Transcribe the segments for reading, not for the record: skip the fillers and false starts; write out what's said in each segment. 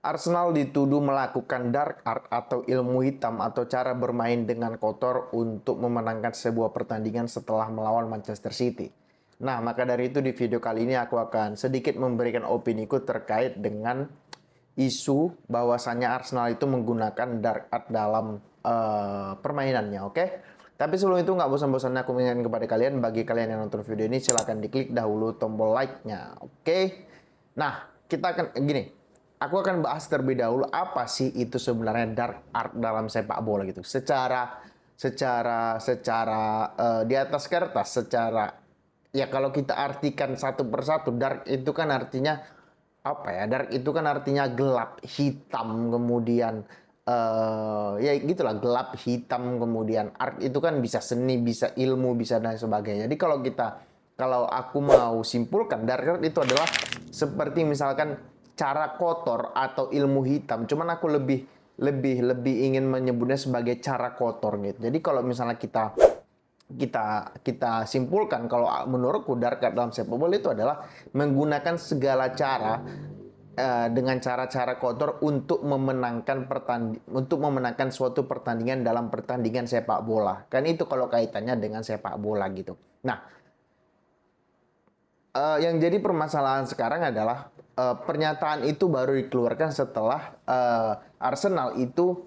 Arsenal dituduh melakukan dark art atau ilmu hitam atau cara bermain dengan kotor untuk memenangkan sebuah pertandingan setelah melawan Manchester City. Nah, maka dari itu di video kali ini aku akan sedikit memberikan opiniku terkait dengan isu bahwasannya Arsenal itu menggunakan dark art dalam permainannya, oke? Tapi sebelum itu nggak bosan-bosannya aku mengingatkan kepada kalian, bagi kalian yang nonton video ini silahkan diklik dahulu tombol like-nya, oke? Nah, kita akan gini, aku akan bahas terlebih dahulu apa sih itu sebenarnya dark art dalam sepak bola gitu. Secara di atas kertas, secara ya kalau kita artikan satu persatu, dark itu kan artinya apa ya? Dark itu kan artinya gelap, hitam, kemudian ya gitulah, gelap, hitam, kemudian art itu kan bisa seni, bisa ilmu, bisa dan sebagainya. Jadi kalau aku mau simpulkan, dark art itu adalah seperti misalkan cara kotor atau ilmu hitam. Cuman aku lebih ingin menyebutnya sebagai cara kotor gitu. Jadi kalau misalnya kita simpulkan, kalau menurutku dark art dalam sepak bola itu adalah menggunakan segala cara dengan cara-cara kotor untuk memenangkan suatu pertandingan dalam pertandingan sepak bola. Kan itu kalau kaitannya dengan sepak bola gitu. Nah, yang jadi permasalahan sekarang adalah pernyataan itu baru dikeluarkan setelah Arsenal itu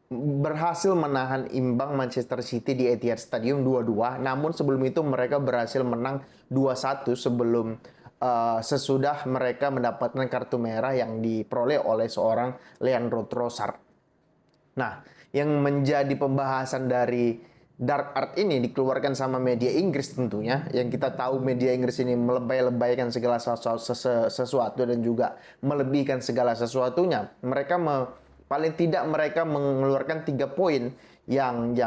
berhasil menahan imbang Manchester City di Etihad Stadium 2-2. Namun sebelum itu mereka berhasil menang 2-1 sesudah mereka mendapatkan kartu merah yang diperoleh oleh seorang Leandro Trossard. Nah, yang menjadi pembahasan dari dark art ini dikeluarkan sama media Inggris tentunya, yang kita tahu media Inggris ini melebay-lebaykan segala sesuatu dan juga melebihkan segala sesuatunya. Paling tidak mereka mengeluarkan 3 poin yang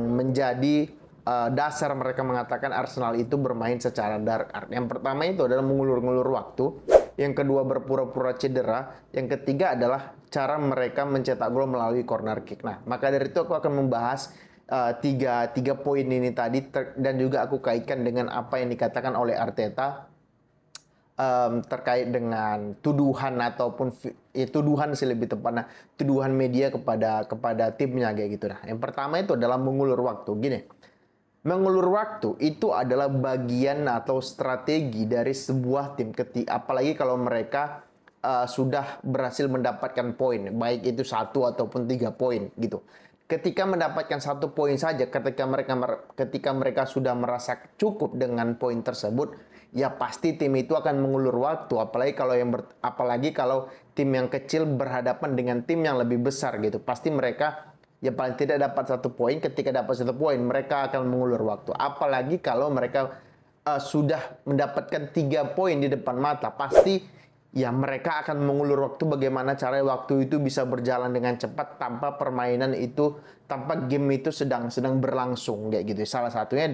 menjadi dasar mereka mengatakan Arsenal itu bermain secara dark art. Yang pertama itu adalah mengulur-ngulur waktu, yang kedua berpura-pura cedera, yang ketiga adalah cara mereka mencetak gol melalui corner kick. Nah, maka dari itu aku akan membahas tiga poin ini tadi dan juga aku kaitkan dengan apa yang dikatakan oleh Arteta terkait dengan tuduhan ataupun tuduhan sih lebih tepatnya, tuduhan media kepada timnya kayak gitu. Nah, yang pertama itu adalah mengulur waktu. Gini, mengulur waktu itu adalah bagian atau strategi dari sebuah tim, apalagi kalau mereka sudah berhasil mendapatkan poin, baik itu 1 ataupun 3 poin gitu. Ketika mendapatkan 1 poin saja, ketika mereka sudah merasa cukup dengan poin tersebut, ya pasti tim itu akan mengulur waktu. Apalagi kalau tim yang kecil berhadapan dengan tim yang lebih besar gitu, pasti mereka ya paling tidak dapat 1 poin. Ketika dapat 1 poin, mereka akan mengulur waktu. Apalagi kalau mereka sudah mendapatkan 3 poin di depan mata, pasti ya mereka akan mengulur waktu bagaimana caranya waktu itu bisa berjalan dengan cepat tanpa tanpa game itu sedang berlangsung kayak gitu. Salah satunya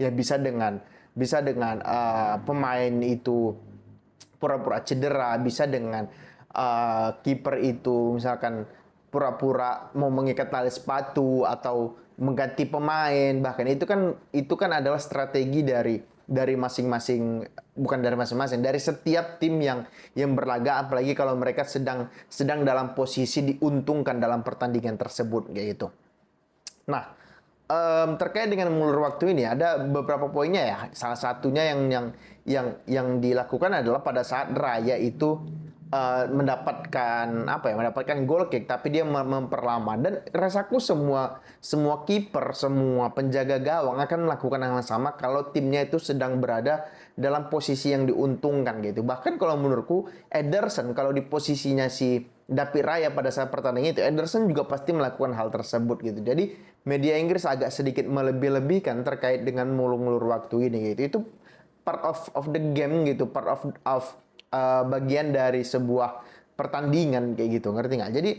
bisa dengan pemain itu pura-pura cedera, bisa dengan kiper itu misalkan pura-pura mau mengikat tali sepatu atau mengganti pemain. Bahkan itu kan adalah strategi dari masing-masing, bukan dari masing-masing, dari setiap tim yang berlaga, apalagi kalau mereka sedang dalam posisi diuntungkan dalam pertandingan tersebut kayak gitu. Nah, terkait dengan mengulur waktu ini ada beberapa poinnya ya. Salah satunya yang dilakukan adalah pada saat Raya itu mendapatkan goal kick, tapi dia memperlama. Dan rasaku semua kiper, semua penjaga gawang akan melakukan hal yang sama kalau timnya itu sedang berada dalam posisi yang diuntungkan gitu. Bahkan kalau menurutku Ederson, kalau di posisinya si David Raya pada saat pertandingan itu, Ederson juga pasti melakukan hal tersebut gitu. Jadi media Inggris agak sedikit melebih-lebihkan terkait dengan ngulur-ngulur waktu ini gitu. Itu part of the game gitu, part of bagian dari sebuah pertandingan kayak gitu, ngerti nggak? Jadi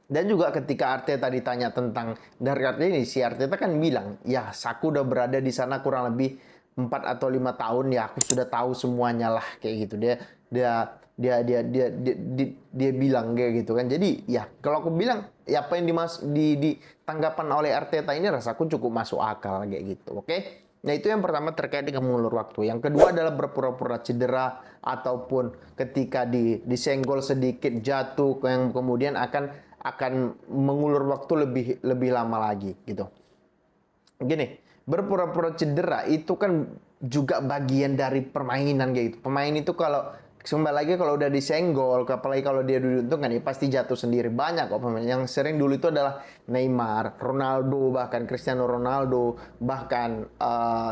dan juga ketika Arteta ditanya tentang dark art ini, si Arteta kan bilang, ya aku udah berada di sana kurang lebih 4 atau 5 tahun, ya aku sudah tahu semuanya lah kayak gitu. Dia bilang kayak gitu kan. Jadi ya kalau aku bilang ya apa yang di tanggapan oleh Arteta ini rasaku cukup masuk akal kayak gitu. Oke. Nah, itu yang pertama terkait dengan mengulur waktu. Yang kedua adalah berpura-pura cedera ataupun ketika disenggol sedikit jatuh yang kemudian akan mengulur waktu lebih lama lagi gitu. Gini, berpura-pura cedera itu kan juga bagian dari permainan gitu. Pemain itu kalau kembali lagi kalau udah disenggol, apalagi kalau dia diuntungkan, ya pasti jatuh sendiri. Banyak kok pemain yang sering dulu itu adalah Neymar, Ronaldo, bahkan Cristiano Ronaldo, bahkan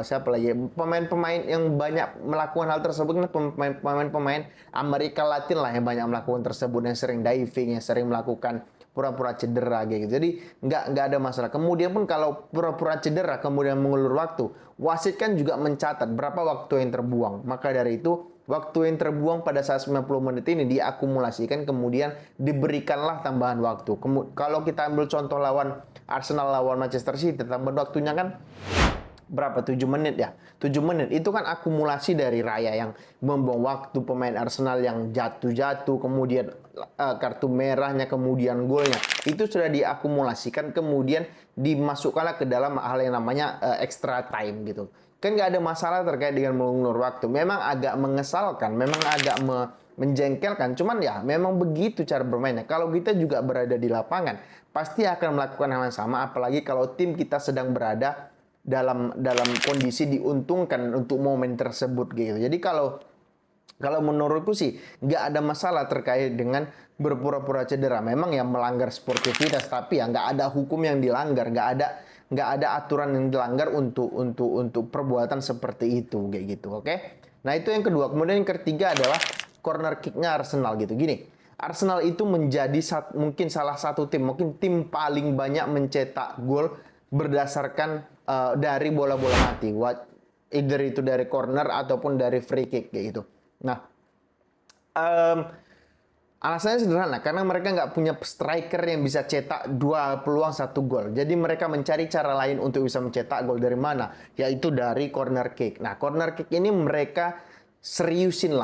siapa lagi pemain-pemain yang banyak melakukan hal tersebut kan pemain-pemain Amerika Latin lah yang banyak melakukan tersebut, yang sering diving, yang sering melakukan pura-pura cedera gitu. Jadi nggak ada masalah. Kemudian pun kalau pura-pura cedera kemudian mengulur waktu, wasit kan juga mencatat berapa waktu yang terbuang. Maka dari itu waktu yang terbuang pada saat 90 menit ini diakumulasikan kemudian diberikanlah tambahan waktu. Kalau kita ambil contoh lawan Arsenal lawan Manchester City, tambahan waktunya kan berapa? 7 menit ya. 7 menit itu kan akumulasi dari Raya yang membuang waktu, pemain Arsenal yang jatuh-jatuh, kemudian kartu merahnya, kemudian golnya. Itu sudah diakumulasikan, kemudian dimasukkanlah ke dalam hal yang namanya extra time gitu. Kan nggak ada masalah terkait dengan mengulur waktu. Memang agak mengesalkan, memang agak menjengkelkan. Cuman ya memang begitu cara bermainnya. Kalau kita juga berada di lapangan, pasti akan melakukan hal yang sama. Apalagi kalau tim kita sedang berada dalam kondisi diuntungkan untuk momen tersebut gitu. Jadi kalau menurutku sih nggak ada masalah terkait dengan berpura-pura cedera. Memang yang melanggar sportivitas, tapi ya nggak ada hukum yang dilanggar, nggak ada aturan yang dilanggar untuk perbuatan seperti itu kayak gitu. Oke? Nah, itu yang kedua. Kemudian yang ketiga adalah corner kick-nya Arsenal gitu. Gini, Arsenal itu menjadi mungkin salah satu tim, mungkin tim paling banyak mencetak gol berdasarkan dari bola-bola mati, either itu dari corner ataupun dari free kick kayak gitu. Nah, alasannya sederhana, karena mereka nggak punya striker yang bisa cetak 2 peluang 1 gol. Jadi mereka mencari cara lain untuk bisa mencetak gol dari mana? Yaitu dari corner kick. Nah, corner kick ini mereka seriusin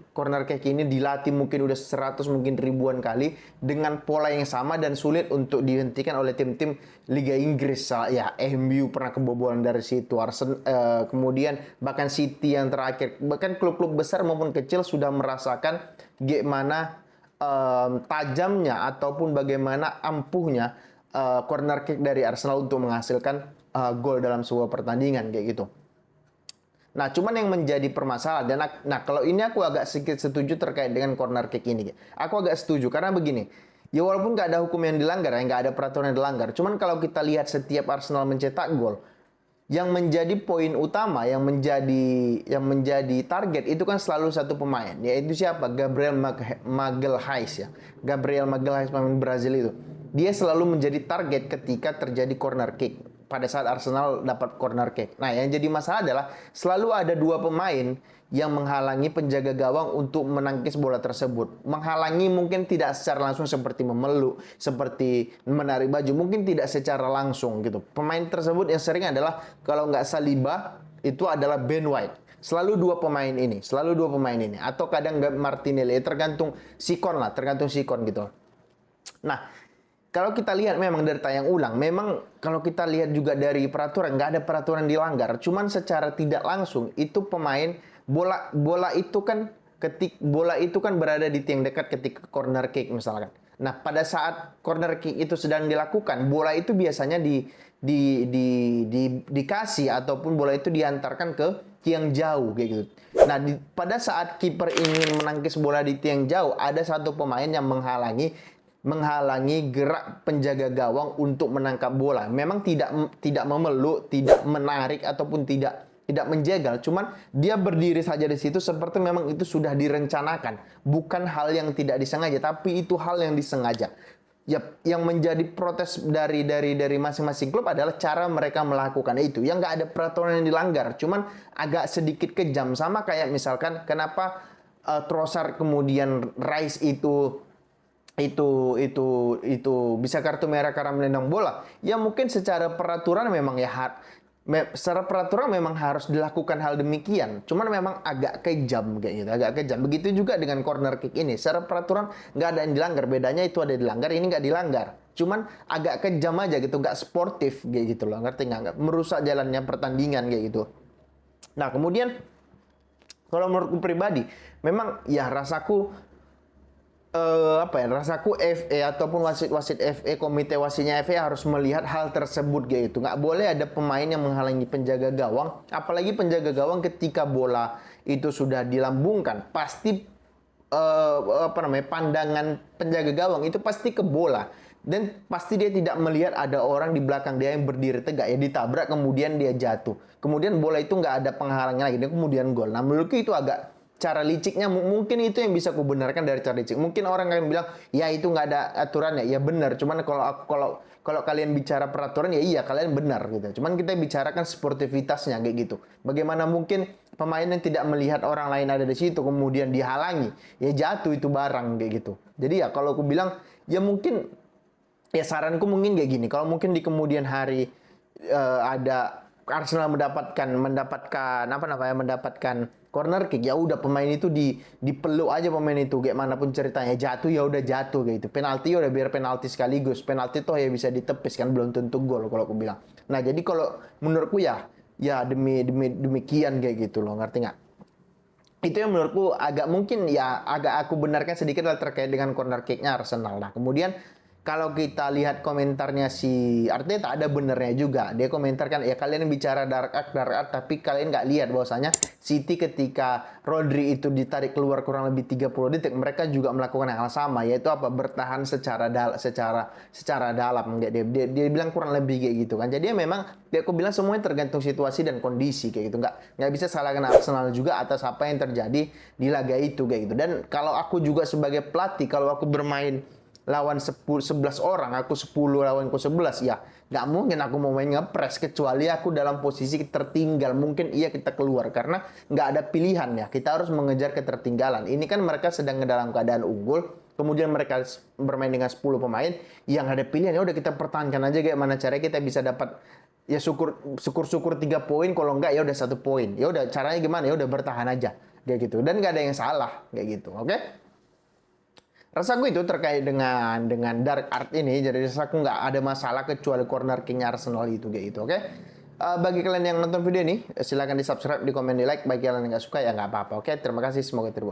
corner kick ini, dilatih mungkin udah 100 mungkin ribuan kali dengan pola yang sama dan sulit untuk dihentikan oleh tim-tim Liga Inggris. Ya, MU pernah kebobolan dari situ, Arsenal, kemudian bahkan City yang terakhir, bahkan klub-klub besar maupun kecil sudah merasakan gimana tajamnya ataupun bagaimana ampuhnya corner kick dari Arsenal untuk menghasilkan gol dalam sebuah pertandingan kayak gitu. Nah, cuman yang menjadi permasalahan, kalau ini aku agak sedikit setuju terkait dengan corner kick ini. Aku agak setuju, karena begini, ya walaupun nggak ada hukum yang dilanggar, nggak ada peraturan yang dilanggar, cuman kalau kita lihat setiap Arsenal mencetak gol, yang menjadi poin utama, yang menjadi target itu kan selalu satu pemain, yaitu siapa? Gabriel Magalhaes ya. Gabriel Magalhaes, pemain Brazil itu. Dia selalu menjadi target ketika terjadi corner kick. Pada saat Arsenal dapat corner kick. Nah, yang jadi masalah adalah selalu ada 2 pemain yang menghalangi penjaga gawang untuk menangkis bola tersebut. Menghalangi mungkin tidak secara langsung seperti memeluk, seperti menarik baju, mungkin tidak secara langsung gitu. Pemain tersebut yang sering adalah kalau nggak Saliba, itu adalah Ben White. Selalu 2 pemain ini, atau kadang nggak Martinelli, tergantung sikon gitu. Nah, kalau kita lihat memang dari tayang ulang, memang kalau kita lihat juga dari peraturan, nggak ada peraturan dilanggar. Cuman secara tidak langsung, itu pemain, bola itu kan berada di tiang dekat ketika corner kick misalkan. Nah, pada saat corner kick itu sedang dilakukan, bola itu biasanya dikasih ataupun bola itu diantarkan ke tiang jauh kayak gitu. Nah, pada saat kiper ingin menangkis bola di tiang jauh, ada satu pemain yang menghalangi gerak penjaga gawang untuk menangkap bola. Memang tidak memeluk, tidak menarik ataupun tidak menjegal, cuman dia berdiri saja di situ seperti memang itu sudah direncanakan. Bukan hal yang tidak disengaja, tapi itu hal yang disengaja. Yap, yang menjadi protes dari masing-masing klub adalah cara mereka melakukan itu. Yang nggak ada peraturan yang dilanggar, cuman agak sedikit kejam. Sama kayak misalkan kenapa Trossard kemudian Rice itu bisa kartu merah karena menendang bola. Ya mungkin secara peraturan memang harus dilakukan hal demikian. Cuman memang agak kejam kayak gitu, agak kejam. Begitu juga dengan corner kick ini. Secara peraturan nggak ada yang dilanggar. Bedanya itu ada dilanggar, ini nggak dilanggar. Cuman agak kejam aja gitu, nggak sportif kayak gitu loh, ngerti nggak? Nggak merusak jalannya pertandingan kayak gitu. Nah kemudian kalau menurutku pribadi, memang ya rasaku rasaku FA ataupun wasit-wasit FA, komite wasitnya FA harus melihat hal tersebut gitu. Nggak boleh ada pemain yang menghalangi penjaga gawang, apalagi penjaga gawang ketika bola itu sudah dilambungkan, pasti pandangan penjaga gawang itu pasti ke bola dan pasti dia tidak melihat ada orang di belakang dia yang berdiri tegak, ya ditabrak kemudian dia jatuh, kemudian bola itu nggak ada penghalangnya lagi dan kemudian gol. Nah menurutku itu agak cara liciknya, mungkin itu yang bisa aku benarkan dari cara licik. Mungkin orang akan bilang ya itu nggak ada aturannya, ya benar, cuman kalau kalian bicara peraturan ya iya kalian benar gitu. Cuman kita bicarakan sportivitasnya kayak gitu. Bagaimana mungkin pemain yang tidak melihat orang lain ada di situ kemudian dihalangi, ya jatuh itu barang kayak gitu. Jadi ya kalau aku bilang ya mungkin, ya saranku mungkin kayak gini. Kalau mungkin di kemudian hari ada Arsenal mendapatkan corner kick, ya udah pemain itu dipeluk aja pemain itu, kayak manapun ceritanya, jatuh ya udah jatuh kayak gitu. Penalti ya udah biar penalti sekaligus. Penalti toh ya bisa ditepis kan, belum tentu gol kalau aku bilang. Nah, jadi kalau menurutku ya demikian kayak gitu loh, ngerti nggak? Itu yang menurutku agak mungkin ya agak aku benarkan sedikit adalah terkait dengan corner kick-nya Arsenal. Nah, kemudian kalau kita lihat komentarnya si Arteta ada benernya juga. Dia komentarkan ya kalian bicara dark art, tapi kalian nggak lihat bahwasanya City ketika Rodri itu ditarik keluar kurang lebih 30 detik, mereka juga melakukan hal sama, yaitu apa? Bertahan secara dalam. Dia bilang kurang lebih kayak gitu kan. Jadi ya memang dia aku bilang semuanya tergantung situasi dan kondisi kayak gitu. Nggak bisa salahkan Arsenal juga atas apa yang terjadi di laga itu kayak gitu. Dan kalau aku juga sebagai pelatih, kalau aku bermain lawan 11 orang, aku 10 lawanku 11, ya nggak mungkin aku mau main ngepres kecuali aku dalam posisi tertinggal. Mungkin iya kita keluar karena nggak ada pilihan ya, kita harus mengejar ketertinggalan. Ini kan mereka sedang dalam keadaan unggul, kemudian mereka bermain dengan 10 pemain, yang ada pilihan ya udah kita pertahankan aja kayak mana caranya kita bisa dapat, ya syukur 3 poin, kalau enggak ya udah 1 poin. Ya udah caranya gimana, ya udah bertahan aja kayak gitu, dan nggak ada yang salah kayak gitu. Oke? Rasaku itu terkait dengan dark art ini, jadi rasaku nggak ada masalah kecuali corner king Arsenal itu kayak gitu, oke? Bagi kalian yang nonton video ini, silahkan di subscribe, di komen, di like. Bagi kalian yang nggak suka ya nggak apa-apa, oke? Terima kasih, semoga terhibur.